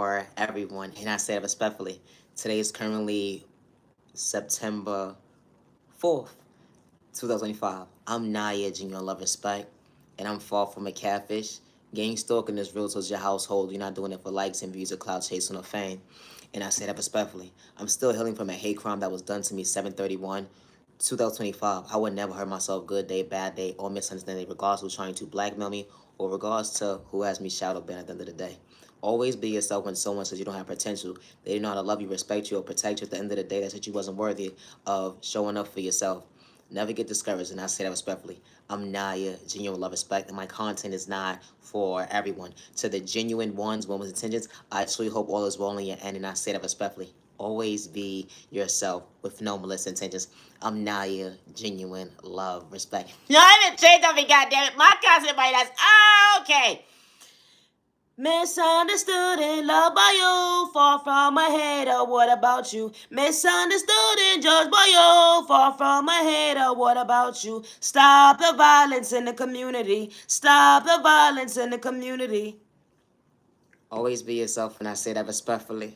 for everyone, and I say it respectfully. Today is currently September 4th, 2025. I'm Naya, genuine love respect, and I'm far from a catfish. Gang stalking is real towards your household. You're not doing it for likes and views or clout chasing or fame. And I say that respectfully. I'm still healing from a hate crime that was done to me 731. 2025, I would never hurt myself good day, bad day, or misunderstanding, regardless of who's trying to blackmail me or regards to who has me shadow banned at the end of the day. Always be yourself when someone says you don't have potential. They do not know how to love you, respect you, or protect you at the end of the day. That's what you wasn't worthy of showing up for yourself. Never get discouraged, and I say that respectfully. I'm Naya, genuine love, respect, and my content is not for everyone. To the genuine ones, women's intentions, I truly hope all is well in your end, and I say that respectfully. Always be yourself with no malicious intentions. I'm Naya, genuine love, respect. No, I haven't changed on me, goddammit. My content might ask, okay. Misunderstood and loved by you, far from a hater, what about you? Misunderstood and judged by you, far from a hater, what about you? Stop the violence in the community, stop the violence in the community. Always be yourself, and I say that respectfully.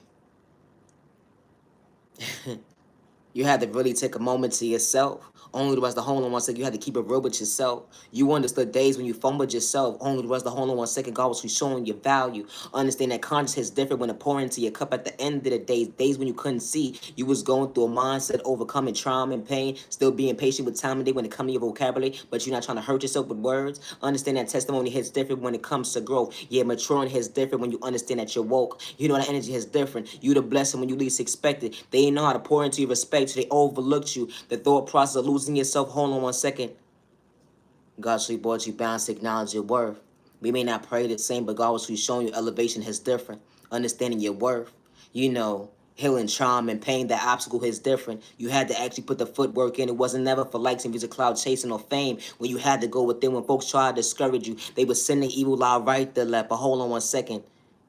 You had to really take a moment to yourself. Only the rest of the whole in 1 second. You had to keep it real with yourself. You understood days when you fumbled yourself. Only the rest of the whole in 1 second. God was showing you value. Understand that conscience is different when it pouring into your cup at the end of the day. Days when you couldn't see. You was going through a mindset, overcoming trauma and pain. Still being patient with time and day when it comes to your vocabulary. But you're not trying to hurt yourself with words. Understand that testimony hits different when it comes to growth. Yeah, maturing hits different when you understand that you're woke. You know that energy hits different. You the blessing when you least expect it. They didn't know how to pour into your respect, so they overlooked you. The thought process of losing yourself. Hold on 1 second. God actually brought you balance to acknowledge your worth. We may not pray the same, but God was showing you elevation is different. Understanding your worth. You know, healing trauma and pain, that obstacle is different. You had to actually put the footwork in. It wasn't never for likes and views of cloud chasing or fame. When you had to go within, when folks tried to discourage you, they would send the evil lie right to left. But hold on 1 second.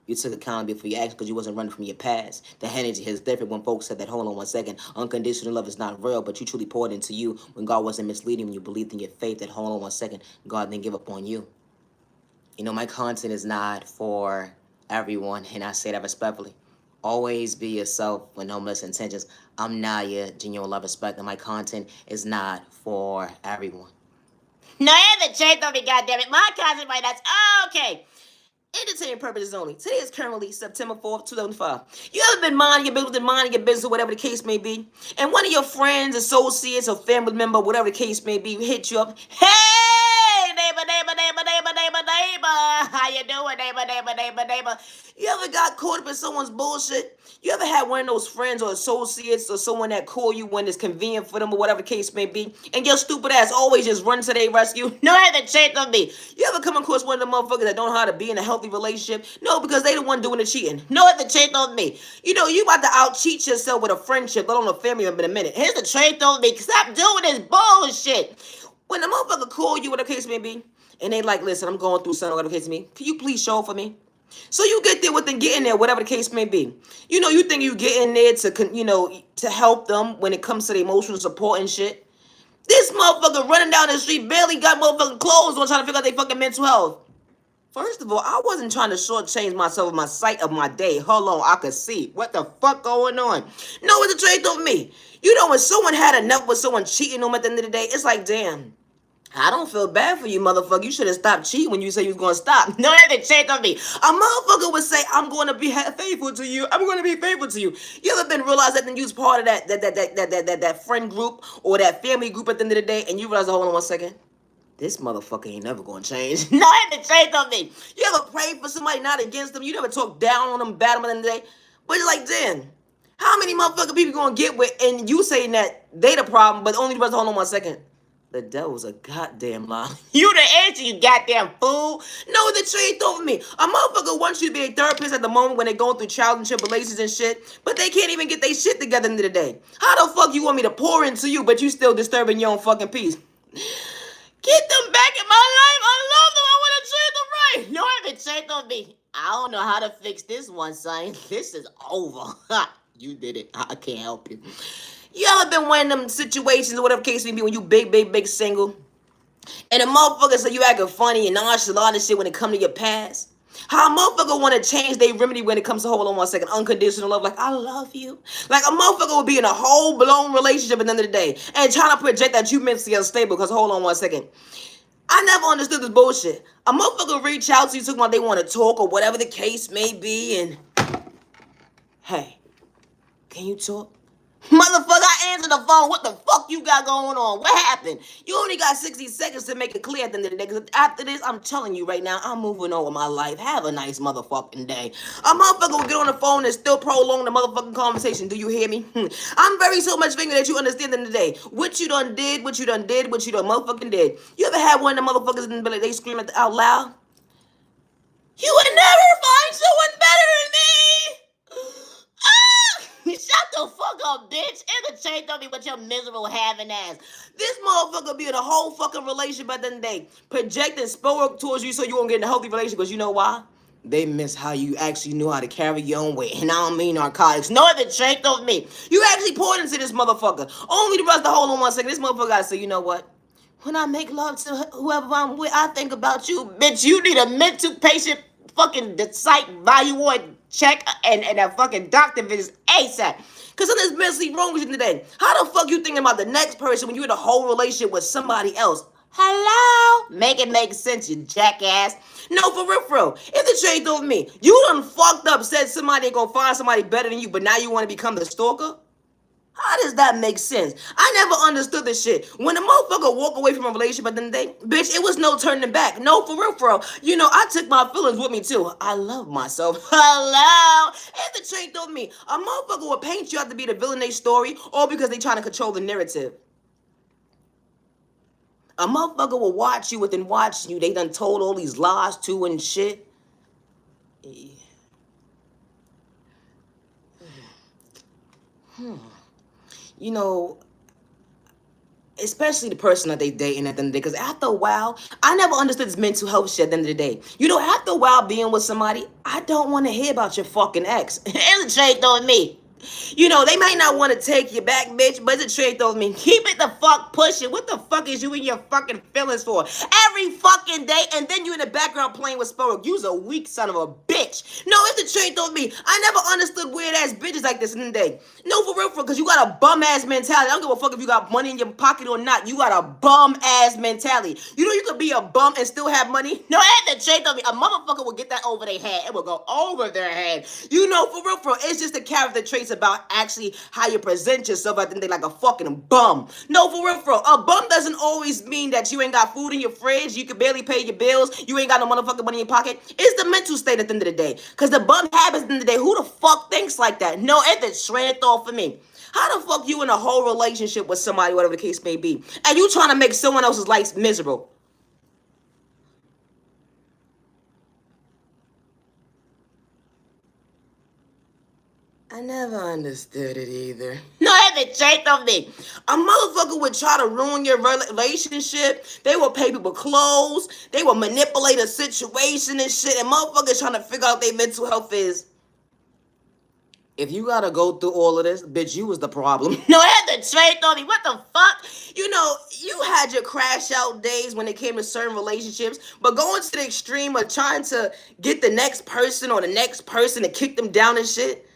You took accountability for your actions because you wasn't running from your past. The energy is different when folks said that, hold on 1 second, unconditional love is not real, but you truly poured into you when God wasn't misleading, when you believed in your faith, that hold on 1 second, God didn't give up on you. You know, my content is not for everyone, and I say that respectfully. Always be yourself with no malicious intentions. I'm Naya, genuine love, respect, and my content is not for everyone. No, I haven't changed on me, goddammit. My content might not. Okay. Entertainment purposes only. Today is currently September 4th, 2005. You ever been minding your business, minding your business, or whatever the case may be, and one of your friends, associates, or family member, whatever the case may be, hit you up, hey, neighbor, neighbor, neighbor, neighbor, neighbor, neighbor, how you doing, neighbor, neighbor, neighbor, neighbor? You ever got caught up in someone's bullshit? You ever had one of those friends or associates or someone that call you when it's convenient for them or whatever the case may be, and your stupid ass always just run to their rescue? No, I haven't checked on me. You ever come across one of the motherfuckers that don't know how to be in a healthy relationship? No, because they the one doing the cheating. No, I haven't checked on me. You know, you about to out cheat yourself with a friendship, let alone a family member in a minute. Here's the truth on me. Stop doing this bullshit. When the motherfucker call you, whatever the case may be, and they like, listen, I'm going through something, whatever the case may be, can you please show up for me? So you get there with them getting there, whatever the case may be. You know, you think you get in there to, you know, to help them when it comes to the emotional support and shit. This motherfucker running down the street barely got motherfucking clothes on, trying to figure out their fucking mental health. First of all, I wasn't trying to shortchange myself in my sight of my day. Hold on, I could see. What the fuck going on? No, it's a trade on me. You know, when someone had enough with someone cheating on them at the end of the day, it's like, damn, I don't feel bad for you, motherfucker. You should have stopped cheating when you said you was going to stop. No, that didn't check on me. A motherfucker would say, I'm going to be faithful to you. I'm going to be faithful to you. You ever been realized that then you was part of that friend group or that family group at the end of the day, and you realize, hold on 1 second, this motherfucker ain't never gonna change. No, it didn't change on me. You ever prayed for somebody, not against them? You never talk down on them, bad them at the end of the day? But you're like, damn, how many motherfucking people gonna get with, and you saying that they the problem, but only the rest, hold on 1 second. The devil's a goddamn lie. You the answer, you goddamn fool. No, the truth over me. A motherfucker wants you to be a therapist at the moment when they're going through trials and tribulations and shit, but they can't even get their shit together in the day. How the fuck you want me to pour into you, but you still disturbing your own fucking peace? Get them back in my life. I love them. I want to treat them right. No, I haven't checked on me. I don't know how to fix this one, son. This is over. You did it. I can't help you. You ever been one of them situations or whatever case may be when you big single, and the motherfucker say you acting funny and nonchalant and shit when it come to your past? How a motherfucker want to change their remedy when it comes to, hold on one second, unconditional love. Like, I love you. Like, a motherfucker will be in a whole blown relationship at the end of the day and trying to project that you mentally unstable because, hold on one second. I never understood this bullshit. A motherfucker reach out to you talking about they want to talk or whatever the case may be, and hey, can you talk? Motherfucker, I answered the phone. What the fuck you got going on? What happened? You only got 60 seconds to make it clear at the end of the day. Because after this, I'm telling you right now, I'm moving on with my life. Have a nice motherfucking day. A motherfucker will get on the phone and still prolong the motherfucking conversation. Do you hear me? I'm very so much finger that you understand in the day. What you done did, what you done did, what you done motherfucking did. You ever had one of the motherfuckers in the belly, they scream out loud? You would never find someone better than me! Shut the fuck up, bitch. Entertain me with your miserable having ass. This motherfucker be in a whole fucking relationship at the end of the day, projecting spoil towards you so you won't get in a healthy relationship because you know why? They miss how you actually knew how to carry your own weight. And I don't mean narcotics. No, the strength of me. You actually poured into this motherfucker. Only the rest of hold on one second. This motherfucker gotta say, you know what? When I make love to whoever I'm with, I think about you. Bitch, you need a mental patient fucking psych evaluate check and a fucking doctor visit ASAP. Cause something's mentally wrong with you today. How the fuck you thinking about the next person when you're in a whole relationship with somebody else? Hello? Make it make sense, you jackass. No, for real, for real. If the trade over me, you done fucked up, said somebody ain't gonna find somebody better than you, but now you wanna become the stalker? How does that make sense? I never understood this shit. When a motherfucker walk away from a relationship at the end of the day, bitch, it was no turning back. No, for real, for real. You know, I took my feelings with me too. I love myself. Hello? And the truth of me, a motherfucker will paint you out to be the villain in their story, all because they trying to control the narrative. A motherfucker will watch you within watching you. They done told all these lies to and shit. You know, especially the person that they dating at the end of the day, because after a while, I never understood this mental health shit at the end of the day. You know, after a while being with somebody, I don't want to hear about your fucking ex. It's a trade though with me. You know, they might not want to take you back, bitch, but it's a trade though with me. Keep it the fuck pushing. What the fuck is you in your fucking feelings for? Every fucking day, and then you in the background playing with Spoiler. You's a weak son of a bitch. No, it's a trade though with me. I never understood weird ass bitches like this in the day. No, for real, because you got a bum ass mentality. I don't give a fuck if you got money in your pocket or not. You got a bum ass mentality. You know you could be a bum and still have money? No, that's the trade though with me. A motherfucker will get that over their head. It will go over their head. You know, for real, it's just the character traits about actually how you present yourself. I think they like a fucking bum. No, for real, a bum doesn't always mean that you ain't got food in your fridge, you can barely pay your bills, you ain't got no motherfucking money in your pocket. It's the mental state at the end of the day. Because the bum habits at the end of the day, who the fuck thinks like that? No, it's the strength off for me. How the fuck you in a whole relationship with somebody, whatever the case may be, and you trying to make someone else's life miserable? I never understood it either. No, have it checked on me. A motherfucker would try to ruin your relationship. They will pay people clothes. They will manipulate a situation and shit. And motherfuckers trying to figure out their mental health is. If you gotta go through all of this, bitch, you was the problem. No, I had to trade on me. What the fuck? You know, you had your crash out days when it came to certain relationships, but going to the extreme of trying to get the next person or the next person to kick them down and shit,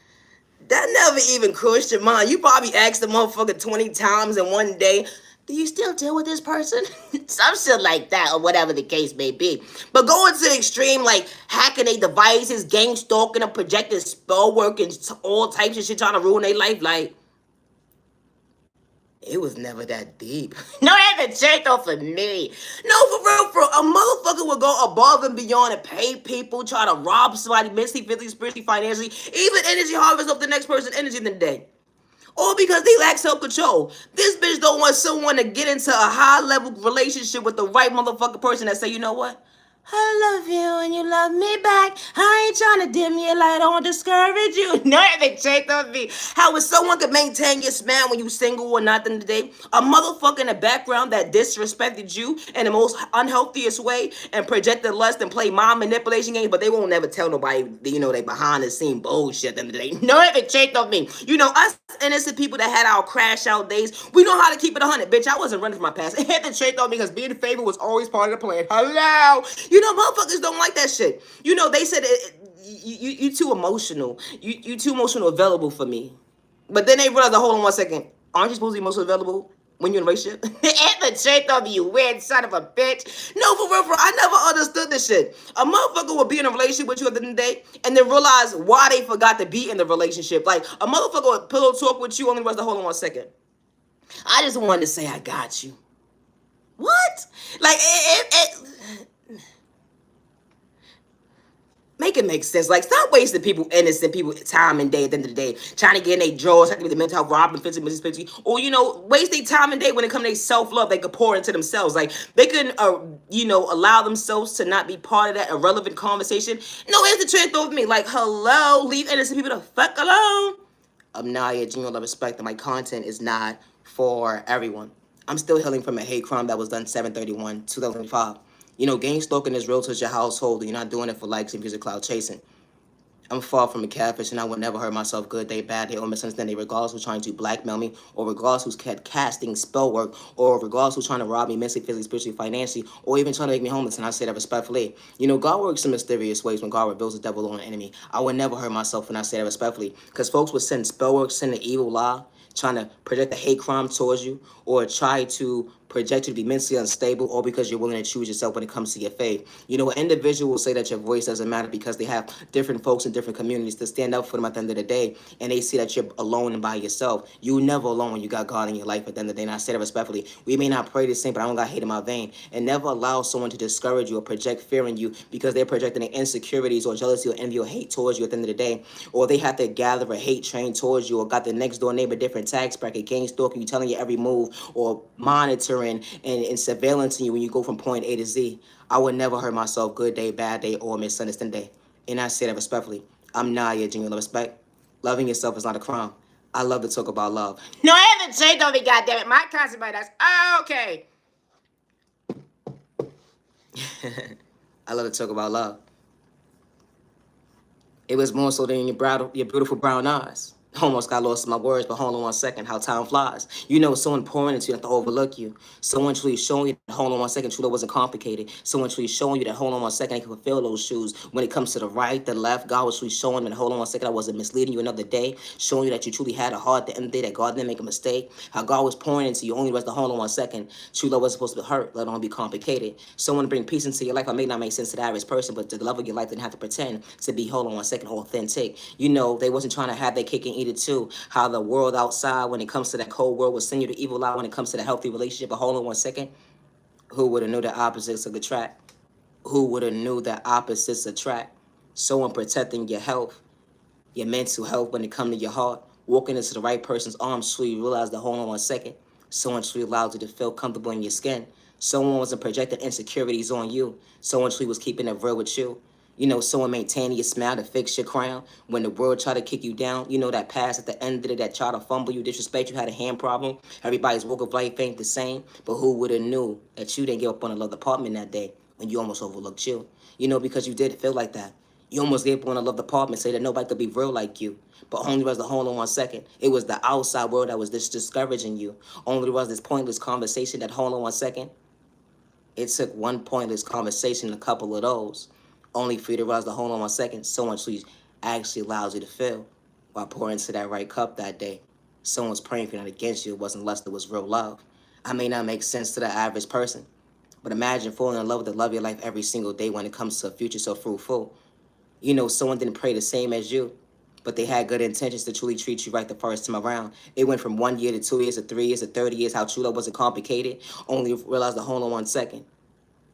that never even crossed your mind. You probably asked the motherfucker 20 times in one day, do you still deal with this person? Some shit like that, or whatever the case may be. But going to the extreme, like hacking their devices, gang stalking them, projecting spell work, and all types of shit trying to ruin their life, like, it was never that deep. No, that haven't checked off for me. No, for real, a motherfucker would go above and beyond and pay people, try to rob somebody mentally, physically, spiritually, financially, even energy harvest of the next person's energy in the day. All because they lack self-control. This bitch don't want someone to get into a high-level relationship with the right motherfucking person that say, you know what? I love you and you love me back. I ain't trying to dim your light, I don't discourage you. No, they checked on me. How is someone could maintain your smile when you single or nothing today? A motherfucker in the background that disrespected you in the most unhealthiest way and projected lust and play mind manipulation games, but they won't never tell nobody, you know, they behind the scene bullshit at the end of the day. No, they checked on me. You know, us innocent people that had our crash out days. We know how to keep it 100, bitch. I wasn't running from my past. It had to change though because being favored was always part of the plan. Hello, you know, motherfuckers don't like that shit. You know, they said you too emotional. You too emotional available for me. But then they realized, hold on 1 second, aren't you supposed to be emotionally available when you're in a relationship? And the shit of you weird son of a bitch. No, for real, I never understood this shit. A motherfucker will be in a relationship with you at the end of the day and then realize why they forgot to be in the relationship. Like, a motherfucker will pillow talk with you only was to hold on 1 second. I just wanted to say I got you. What? Like, make it make sense. Like, stop wasting people, innocent people, time and day at the end of the day, trying to get in their drawers, have to be the mental health, robbing 50 minutes, 50, or, you know, waste their time and day when it comes to their self-love. They could pour into themselves. Like, they couldn't, you know, allow themselves to not be part of that irrelevant conversation. No, here's the truth over me. Like, hello, leave innocent people the fuck alone. I'm Naya, genuine love, respect, and my content is not for everyone. I'm still healing from a hate crime that was done 7/31/2005. You know, gang stalking is real to your household, and you're not doing it for likes and views or cloud chasing. I'm far from a catfish, and I would never hurt myself good day, bad day, or misunderstanding, regardless who's trying to blackmail me, or regardless who's casting spell work, or regardless who's trying to rob me mentally, physically, spiritually, financially, or even trying to make me homeless, and I say that respectfully. You know, God works in mysterious ways when God reveals the devil on an enemy. I would never hurt myself, and I say that respectfully, because folks would send spell work, send an evil lie, trying to project a hate crime towards you, or try to project you to be mentally unstable, or because you're willing to choose yourself when it comes to your faith. You know, an individual will say that your voice doesn't matter because they have different folks in different communities to stand up for them at the end of the day, and they see that you're alone and by yourself. You're never alone when you got God in your life at the end of the day, and I say that respectfully. We may not pray the same, but I don't got hate in my vein. And never allow someone to discourage you or project fear in you because they're projecting their insecurities or jealousy or envy or hate towards you at the end of the day, or they have to gather a hate train towards you, or got the next door neighbor different tax bracket, gang stalking you, telling you every move, or monitoring and surveillance you when you go from point A to Z. I would never hurt myself good day, bad day, or misunderstand day. And I say that respectfully. I'm Naya, genuine respect. Loving yourself is not a crime. I love to talk about love. No, I haven't changed on me, goddammit. My concept by that's okay. I love to talk about love. It was more so than your beautiful brown eyes. Almost got lost in my words, but hold on 1 second, how time flies. You know, someone pouring into you, not to overlook you. Someone truly showing you that, hold on 1 second, truly wasn't complicated. Someone truly showing you that, hold on 1 second, I can fulfill those shoes. When it comes to the right, the left, God was truly showing you that, hold on 1 second, I wasn't misleading you another day. Showing you that you truly had a heart at the end of the day, that God didn't make a mistake. How God was pouring into you, only rest the hold on 1 second. True love wasn't supposed to hurt, let alone be complicated. Someone to bring peace into your life. I may not make sense to the average person, but the love of your life didn't have to pretend to be, hold on 1 second, authentic. You know, they wasn't trying to have their cake and eat it too. How the world outside, when it comes to that cold world, will send you the evil eye when it comes to the healthy relationship. But hold on 1 second. Who would have knew the opposites of the track? Who would have knew that opposites attract? Someone protecting your health, your mental health when it comes to your heart. Walking into the right person's arms so you realize that, hold on 1 second. Someone truly allowed you to feel comfortable in your skin. Someone wasn't projecting insecurities on you. Someone truly was keeping it real with you. You know, someone maintaining your smile to fix your crown. When the world try to kick you down, you know that past at the end of it that try to fumble you, disrespect you, had a hand problem. Everybody's walk of life ain't the same. But who would have knew that you didn't give up on a love department that day when you almost overlooked you? You know, because you did feel like that. You almost gave up on a love department, say that nobody could be real like you. But only was the hold on 1 second. It was the outside world that was discouraging you. Only was this pointless conversation that hold on 1 second. It took one pointless conversation, a couple of those, only for you to realize the hold on 1 second. Someone actually allows you to feel while pouring into that right cup that day. Someone's praying for you, not against you. It wasn't lust, it was real love. I may not make sense to the average person, but imagine falling in love with the love of your life every single day when it comes to a future so fruitful. You know, someone didn't pray the same as you, but they had good intentions to truly treat you right the first time around. It went from 1 year to 2 years to 3 years to 30 years, how true love wasn't complicated, only realized the hold on 1 second.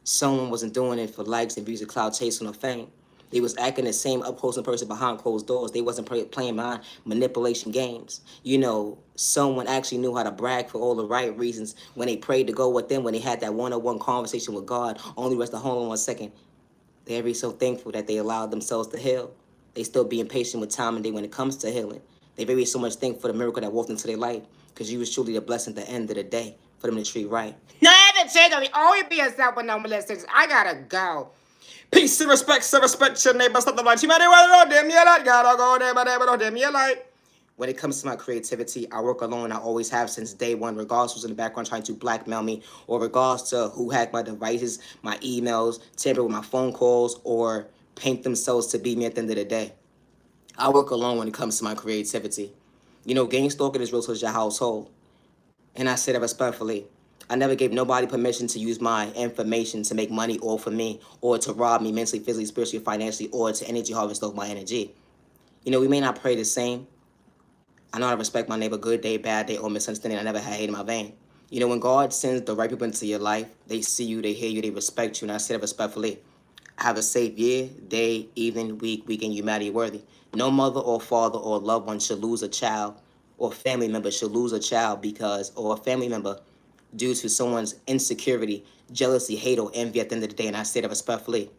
Someone wasn't doing it for likes and views of cloud chasing or fame. They was acting the same up close in person behind closed doors. They wasn't playing behind manipulation games. You know, someone actually knew how to brag for all the right reasons when they prayed to go with them, when they had that one-on-one conversation with God, only rest the hold on 1 second. They'd be so thankful that they allowed themselves to heal. They still being patient with time and day when it comes to healing. They very so much thankful for the miracle that walked into their life because you was truly the blessing at the end of the day for them to treat right. No, I haven't changed on me. Always be yourself with no molestation. I gotta go. Peace and respect your neighbor. Stop the lunch. You might well know them. You like gotta go there, but they don't them. You like. When it comes to my creativity, I work alone. I always have since day one, regardless who's in the background trying to blackmail me, or regardless to who hacked my devices, my emails, tamper with my phone calls, or paint themselves to be me at the end of the day. I work alone when it comes to my creativity. You know, gang stalking is real to your household. And I say that respectfully. I never gave nobody permission to use my information to make money or for me, or to rob me mentally, physically, spiritually, financially, or to energy harvest off my energy. You know, we may not pray the same. I know how to respect my neighbor, good day, bad day, or misunderstanding. I never had hate in my vein. You know, when God sends the right people into your life, they see you, they hear you, they respect you, and I say that respectfully. Have a safe year, day, evening, week, weekend. Humanity worthy. No mother or father or loved one should lose a child, or family member should lose a child because, or a family member due to someone's insecurity, jealousy, hate, or envy at the end of the day. And I say that respectfully.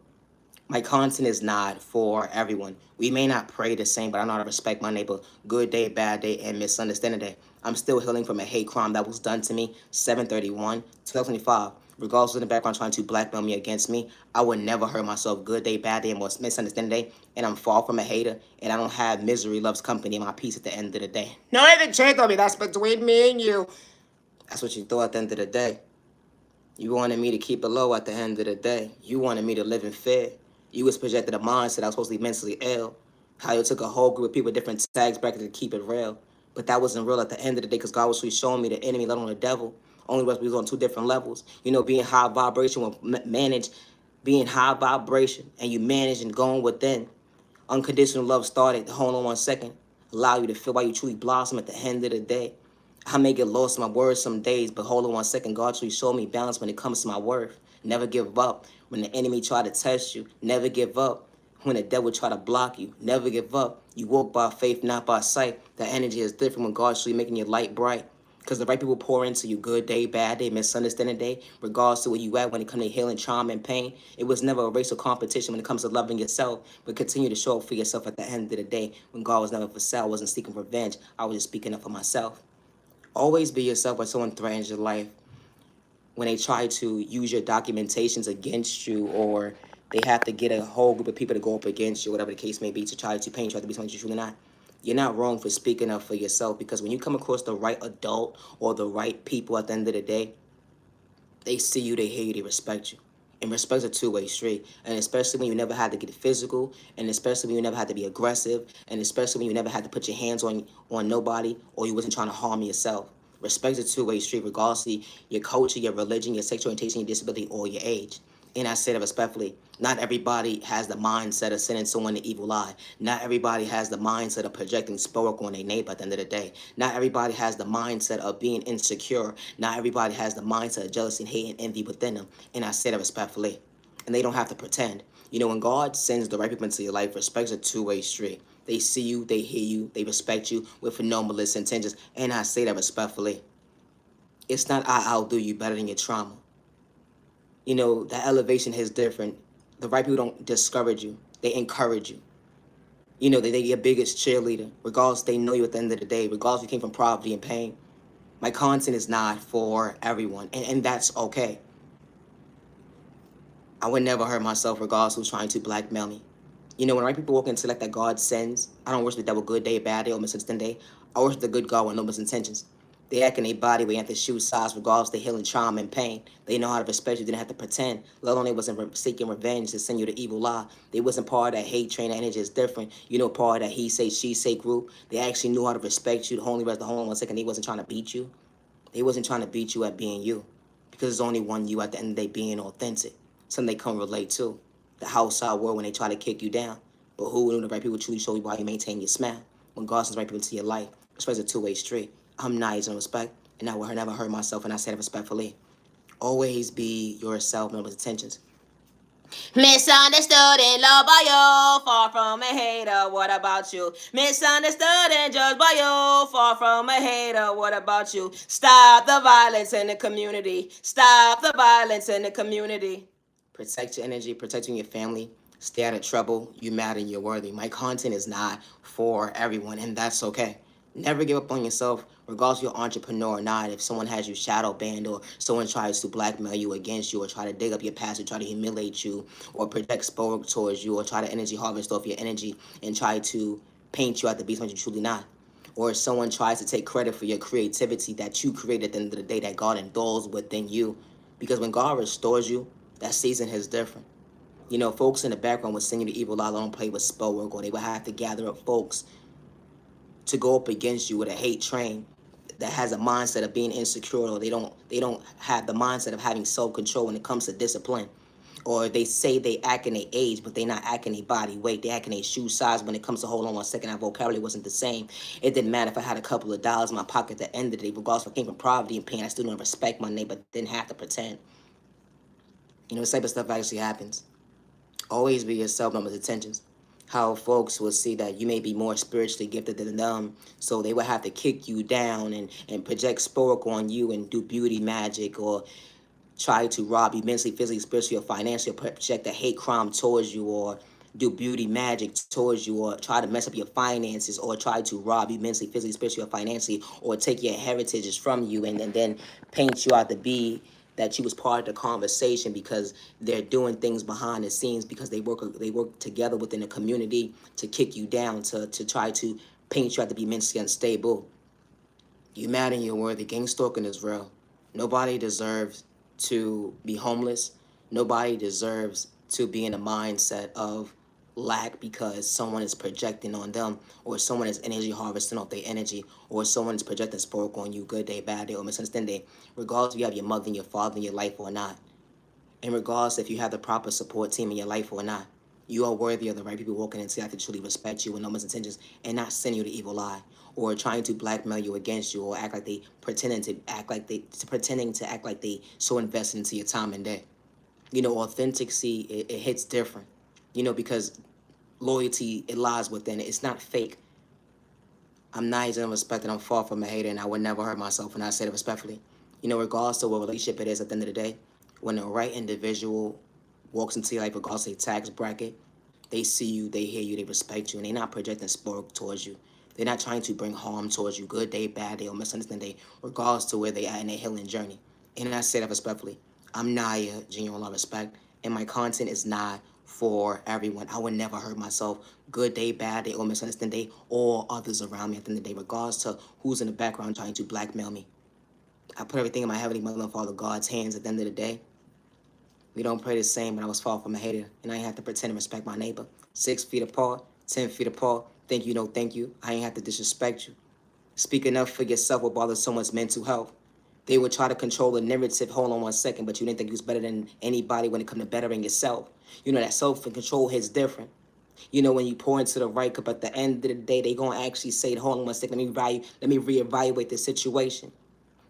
My content is not for everyone. We may not pray the same, but I know how to respect my neighbor. Good day, bad day, and misunderstanding day. I'm still healing from a hate crime that was done to me 7/31, 2025. Regardless of the background trying to blackmail me against me, I would never hurt myself. Good day, bad day, and misunderstanding day. And I'm far from a hater, and I don't have misery loves company in my peace at the end of the day. No even check on me. That's between me and you. That's what you thought at the end of the day. You wanted me to keep it low at the end of the day. You wanted me to live in fear. You was projected a mindset I was supposed to be mentally ill. How you took a whole group of people, different tags brackets to keep it real. But that wasn't real at the end of the day because God was really showing me the enemy, let alone the devil. Only was we was on two different levels. You know, being high vibration will manage being high vibration and you manage and going within. Unconditional love started. Hold on 1 second. Allow you to feel why you truly blossom at the end of the day. I may get lost in my words some days, but hold on 1 second. God truly showed me balance when it comes to my worth. Never give up when the enemy try to test you. Never give up when the devil try to block you. Never give up. You walk by faith, not by sight. The energy is different when God's truly making your light bright. Because the right people pour into you, good day, bad day, misunderstanding day, regardless to where you at when it comes to healing, trauma, and pain. It was never a race or competition when it comes to loving yourself, but continue to show up for yourself at the end of the day. When God was never for sale, I wasn't seeking revenge. I was just speaking up for myself. Always be yourself when someone threatens your life. When they try to use your documentations against you, or they have to get a whole group of people to go up against you, whatever the case may be, to try to paint you out to be someone you're truly not. You're not wrong for speaking up for yourself, because when you come across the right adult or the right people at the end of the day, they see you, they hear you, they respect you. And respect's a two-way street. And especially when you never had to get physical, and especially when you never had to be aggressive, and especially when you never had to put your hands on nobody, or you wasn't trying to harm yourself. Respect's a two-way street, regardless of your culture, your religion, your sexual orientation, your disability, or your age. And I say that respectfully. Not everybody has the mindset of sending someone an evil eye. Not everybody has the mindset of projecting sport on their neighbor at the end of the day. Not everybody has the mindset of being insecure. Not everybody has the mindset of jealousy and hate and envy within them. And I say that respectfully. And they don't have to pretend. You know, when God sends the right people into your life, respect's a two-way street. They see you, they hear you, they respect you with no malicious intentions. And I say that respectfully. It's not I'll do you better than your trauma. You know, the elevation is different. The right people don't discourage you. They encourage you. You know, they're your biggest cheerleader. Regardless, they know you at the end of the day. Regardless, you came from poverty and pain. My content is not for everyone, and that's okay. I would never hurt myself regardless who's trying to blackmail me. You know, when right people walk into like that God sends, I don't worship the devil good day, bad day, or misunderstanding day. I worship the good God with no misintentions. They act in their body, they have to shoot size regardless of healing trauma and pain. They know how to respect you, they didn't have to pretend. Let alone they wasn't seeking revenge to send you the evil lie. They wasn't part of that hate train, that energy is different. You know, part of that he say, she say group. They actually knew how to respect you. The only rest the whole 1 second, they wasn't trying to beat you. They wasn't trying to beat you at being you. Because there's only one you at the end of the day being authentic. Something they can relate to. The outside world when they try to kick you down. But who knew the right people truly show you why you maintain your smile? When God sends the right people into your life, it's a two-way street. I'm nice and respect, and I will never hurt myself, and I say it respectfully. Always be yourself, no intentions. Misunderstood and loved by you, far from a hater, what about you? Misunderstood and judged by you, far from a hater, what about you? Stop the violence in the community. Stop the violence in the community. Protect your energy, protecting your family. Stay out of trouble. You matter, you're worthy. My content is not for everyone, and that's okay. Never give up on yourself, regardless if you're an entrepreneur or not. If someone has you shadow banned, or someone tries to blackmail you against you, or try to dig up your past, or try to humiliate you, or project sport towards you, or try to energy harvest off your energy and try to paint you out to be something you're truly not. or someone tries to take credit for your creativity that you created at the end of the day that God indulged within you. Because when God restores you, that season is different. You know, folks in the background would sing the evil lie, don't play with spell work, or they would have to gather up folks to go up against you with a hate train that has a mindset of being insecure, or they don't have the mindset of having self-control when it comes to discipline. Or they say they act in their age, but they not acting their body weight. They acting their shoe size when it comes to, hold on 1 second, our vocabulary wasn't the same. It didn't matter if I had a couple of dollars in my pocket at the end of the day, regardless if I came from poverty and pain, I still didn't respect my neighbor, didn't have to pretend. You know, this type of stuff actually happens. Always be yourself, no intentions. How folks will see that you may be more spiritually gifted than them, so they will have to kick you down and project spork on you and do beauty magic, or try to rob you mentally, physically, spiritually, or financially, or project a hate crime towards you, or do beauty magic towards you, or try to mess up your finances, or try to rob you mentally, physically, spiritually, or financially, or take your heritages from you, and then paint you out to be that you was part of the conversation, because they're doing things behind the scenes, because they work together within the community to kick you down, to try to paint you out to be mentally unstable. You mad and you're worthy. Gang stalking is real. Nobody deserves to be homeless. Nobody deserves to be in a mindset of lack because someone is projecting on them, or someone is energy harvesting off their energy, or someone is projecting spark on you, good day, bad day, or misunderstanding, regardless if you have your mother and your father in your life or not, and regardless if you have the proper support team in your life or not. You are worthy of the right people walking into life to truly respect you with no misintentions and not send you the evil lie, or trying to blackmail you against you, or act like they pretending to act like they so invested into your time and day. You know, authenticity, it hits different. You know, because loyalty, it lies within it. It's not fake. I'm nice and respected. I'm far from a hater, and I would never hurt myself, and I say it respectfully. You know, regardless of what relationship it is, at the end of the day, when the right individual walks into your life, regardless of their tax bracket, they see you, they hear you, they respect you, and they're not projecting sport towards you. They're not trying to bring harm towards you, good day, bad day, or misunderstand day, regardless to where they are in their healing journey. And I say that respectfully. I'm Naya, genuine love, respect, and my content is not for everyone. I would never hurt myself, good day, bad day, or misunderstand day, or others around me at the end of the day, regardless to who's in the background trying to blackmail me. I put everything in my Heavenly Mother and Father God's hands at the end of the day. We don't pray the same, but I was far from a hater, and I ain't have to pretend to respect my neighbor. 6 feet apart, 10 feet apart. Thank you, no thank you. I ain't have to disrespect you. Speaking up for yourself will bother someone's mental health. They would try to control the narrative. Hold on 1 second, but you didn't think you was better than anybody when it comes to bettering yourself. You know that self-control hits different. You know, when you pour into the right cup, at the end of the day, they gonna actually say, hold on 1 second, let me reevaluate the situation.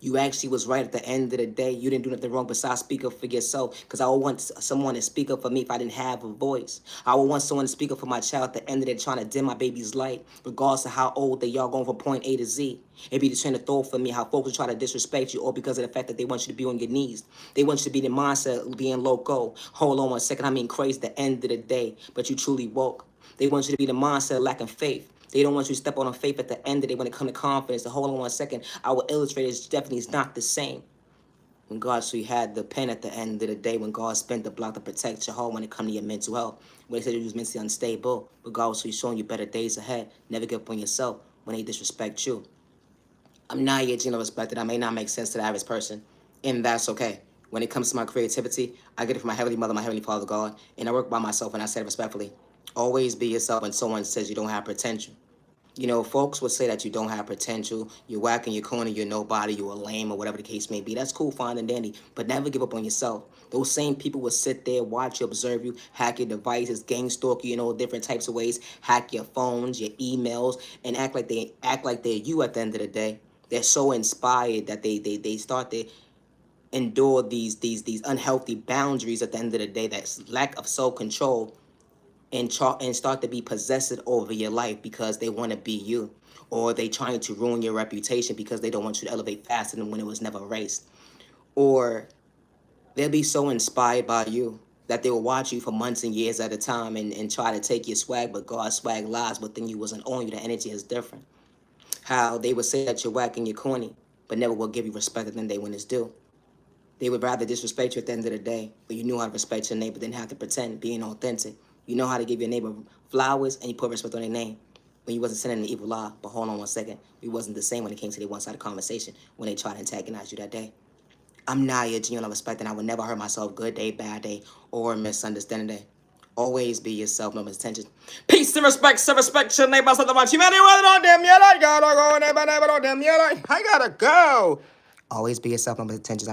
You actually was right at the end of the day. You didn't do nothing wrong besides speak up for yourself. Because I would want someone to speak up for me if I didn't have a voice. I would want someone to speak up for my child at the end of the day, trying to dim my baby's light, regardless of how old they are, going from point A to Z. It'd be the train of thought for me how folks try to disrespect you, all because of the fact that they want you to be on your knees. They want you to be in the mindset of being loco. Hold on 1 second, I mean crazy at the end of the day, but you truly woke. They want you to be the mindset of lacking faith. They don't want you to step on faith at the end of the day when it comes to confidence. So hold on 1 second. Our illustrators definitely is not the same. When God actually had the pen at the end of the day, when God spent the block to protect your heart when it comes to your mental health. When they said you was mentally unstable, but God was showing you better days ahead. Never give up on yourself when they disrespect you. I'm not yet respected. I may not make sense to the average person, and that's okay. When it comes to my creativity, I get it from my Heavenly Mother, my Heavenly Father God, and I work by myself, and I say it respectfully. Always be yourself when someone says you don't have potential. You know, folks will say that you don't have potential, you're whacking your corner, you're nobody, you're a lame, or whatever the case may be. That's cool, fine, and dandy, but never give up on yourself. Those same people will sit there, watch you, observe you, hack your devices, gang stalk you, different types of ways, hack your phones, your emails, and act like they're you at the end of the day. They're so inspired that they start to endure these unhealthy boundaries at the end of the day. That's lack of self control, and start to be possessive over your life because they want to be you, or they trying to ruin your reputation because they don't want you to elevate faster than when it was never raced, or they'll be so inspired by you that they will watch you for months and years at a time, and try to take your swag, but God's swag lies within you, wasn't on you. The energy is different. How they would say that you're whack and you're corny, but never will give you respect at the end of the day when it's due. They would rather disrespect you at the end of the day, but you knew how to respect your neighbor, didn't have to pretend, being authentic. You know how to give your neighbor flowers, and you put respect on their name. when you wasn't sending an evil lie. But hold on one second. We wasn't the same when it came to the one-sided conversation when they tried to antagonize you that day. I'm Naya, genuine respect, and I would never hurt myself. Good day, bad day, or misunderstanding day. Always be yourself, no misuntentions. Peace and respect your neighbors of the much. Humanity, whether on them, I gotta go. I gotta go. Always be yourself, no misuntentions.